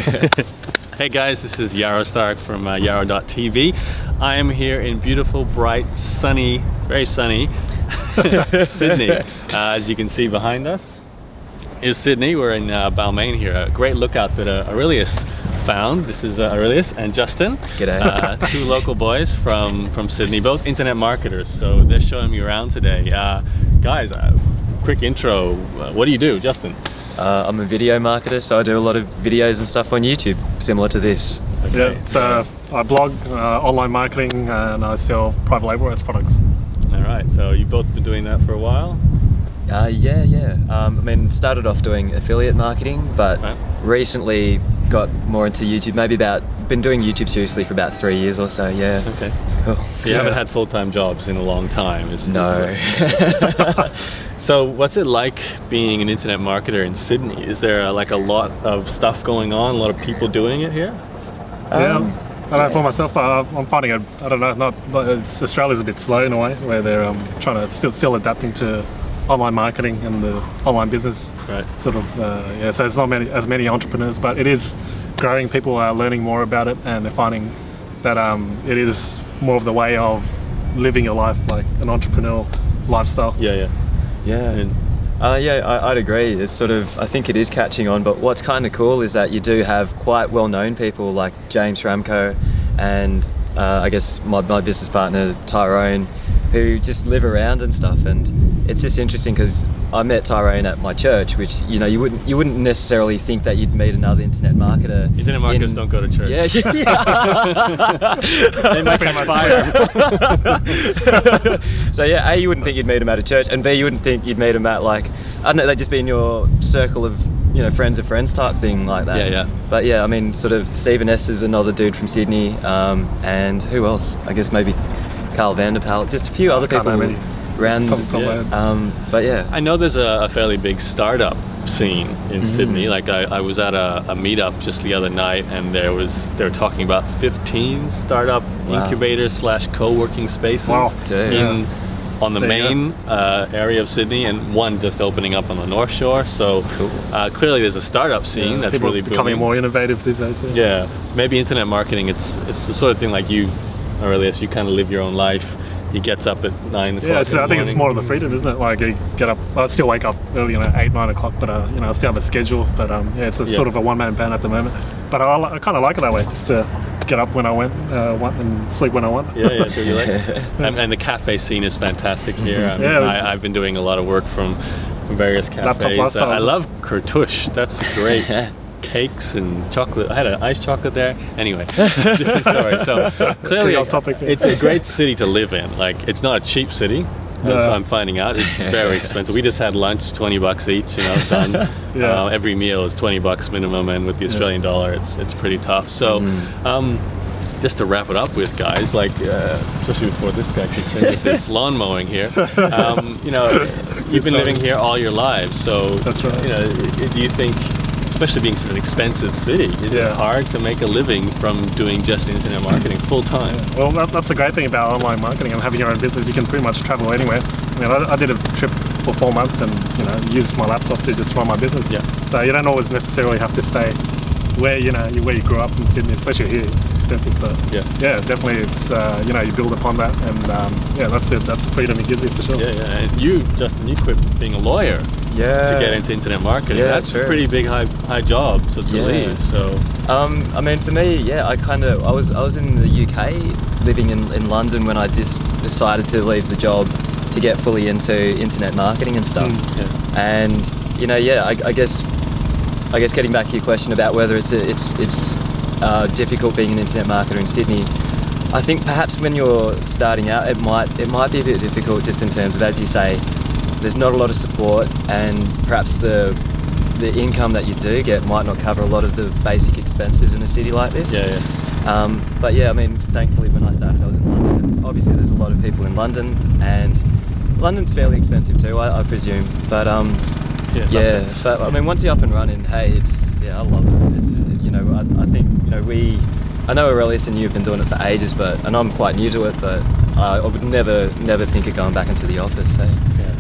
Hey guys, this is Yarrow Stark from Yarrow.tv. I am here in beautiful, bright, sunny, very sunny Sydney. As you can see behind us is Sydney. We're in Balmain here. A great lookout that Aurelius found. This is Aurelius and Justin. G'day. Two local boys from Sydney, both internet marketers. So they're showing me around today. Guys, quick intro. What do you do, Justin? I'm a video marketer, so I do a lot of videos and stuff on YouTube, similar to this. Okay. Yeah, so I blog online marketing and I sell private label rights products. All right, so you've both been doing that for a while? Yeah. I mean, started off doing affiliate marketing, but recently got more into YouTube. Been doing YouTube seriously for about 3 years or so. Yeah. Okay. Cool. So you haven't had full-time jobs in a long time? No. So what's it like being an internet marketer in Sydney? Is there like a lot of stuff going on, a lot of people doing it here? I know for myself, I'm finding it, I don't know, Australia's a bit slow in a way, where they're trying to still adapting to online marketing and the online business. Right. Sort of, so there's not as many entrepreneurs, but it is growing. People are learning more about it and they're finding that it is more of the way of living your life, like an entrepreneurial lifestyle. Yeah. I'd agree. It's sort of, I think it is catching on, but what's kind of cool is that you do have quite well-known people like James Ramco and I guess my business partner Tyrone, who just live around and stuff. And it's just interesting because I met Tyrone at my church, which you wouldn't necessarily think that you'd meet another internet marketer. Internet marketers don't go to church. Yeah. They might catch fire. So yeah, A, you wouldn't think you'd meet him at a church, and B, you wouldn't think you'd meet him at, like, I don't know, they'd just be in your circle of, friends of friends type thing like that. Yeah. But yeah, I mean, sort of Stephen S is another dude from Sydney, and who else? I guess maybe Carl Vanderpal, just a few other people around. But yeah. I know there's a fairly big startup scene in Sydney. Like I was at a meetup just the other night, and they were talking about 15 startup incubators / co-working spaces on the main area of Sydney, and one just opening up on the North Shore. So cool. Clearly there's a startup scene that's really becoming more innovative these days. Yeah, maybe internet marketing. It's the sort of thing like you, Aurelius. You kind of live your own life. He gets up at 9 o'clock. Yeah, I think it's more of the freedom, isn't it? Like you get up, I still wake up early, 8, 9 o'clock, but I still have a schedule. But it's sort of a one-man band at the moment. But I kind of like it that way, just to get up when I want and sleep when I want. Do you like it? And the cafe scene is fantastic here. I've been doing a lot of work from various cafes. I love Cartouche. That's great. Cakes and chocolate. I had an iced chocolate there. Anyway, different story. So clearly, it's a great city to live in. Like, it's not a cheap city. As I'm finding out, it's very expensive. We just had lunch, $20 each. done. Every meal is $20 minimum, and with the Australian dollar, it's pretty tough. So. Just to wrap it up with, guys, like especially before this guy kicks in with this lawn mowing here, you've been living here all your lives, so that's right. Do you think, especially being such an expensive city, is it hard to make a living from doing just internet marketing full time? Well, that's the great thing about online marketing and having your own business. You can pretty much travel anywhere. I mean, I did a trip for 4 months and used my laptop to just run my business. Yeah. So you don't always necessarily have to stay where you grew up in Sydney, especially here. It's expensive, but definitely it's you build upon that, and that's the freedom it gives you for sure. And you, Justin, you quit being a lawyer to get into internet marketing. That's a pretty big high job to leave. So I mean, for me, I was in the UK living in London when I just decided to leave the job to get fully into internet marketing and stuff. And I guess getting back to your question about whether it's difficult being an internet marketer in Sydney, I think perhaps when you're starting out, it might be a bit difficult, just in terms of, as you say, there's not a lot of support, and perhaps the income that you do get might not cover a lot of the basic expenses in a city like this. But I mean, thankfully when I started I was in London. Obviously there's a lot of people in London, and London's fairly expensive too, I presume. But but I mean, once you're up and running, hey, I love it. It's, I think I know Aurelius and you have been doing it for ages, and I'm quite new to it, but I would never think of going back into the office. So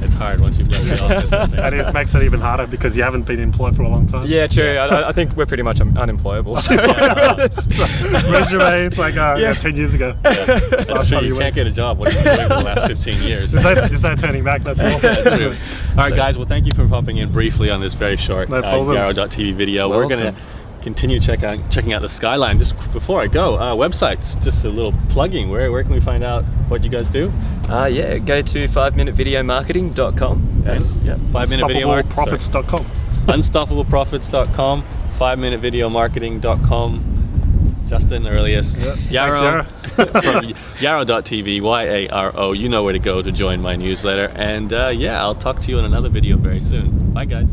it's hard once you've done the office. And it makes it even harder because you haven't been employed for a long time. Yeah, true. I think we're pretty much unemployable. So. Resume, it's like 10 years ago. That's true. You can't get a job. What have you been doing for the last 15 years? There's no turning back, that's all. Yeah, true. All right, guys, well, thank you for popping in briefly on this very short Yarrow.tv video. Welcome. We're going to continue checking out the skyline. Just before I go, websites, just a little plugging. Where can we find out what you guys do? Yeah, go to 5minutevideomarketing.com. That's 5-minute video UnstoppableProfits.com. UnstoppableProfits.com, 5minutevideomarketing.com. Justin, Aurelius, Yarrow from Yarrow.tv, YARO. You know where to go to join my newsletter. And I'll talk to you in another video very soon. Bye, guys.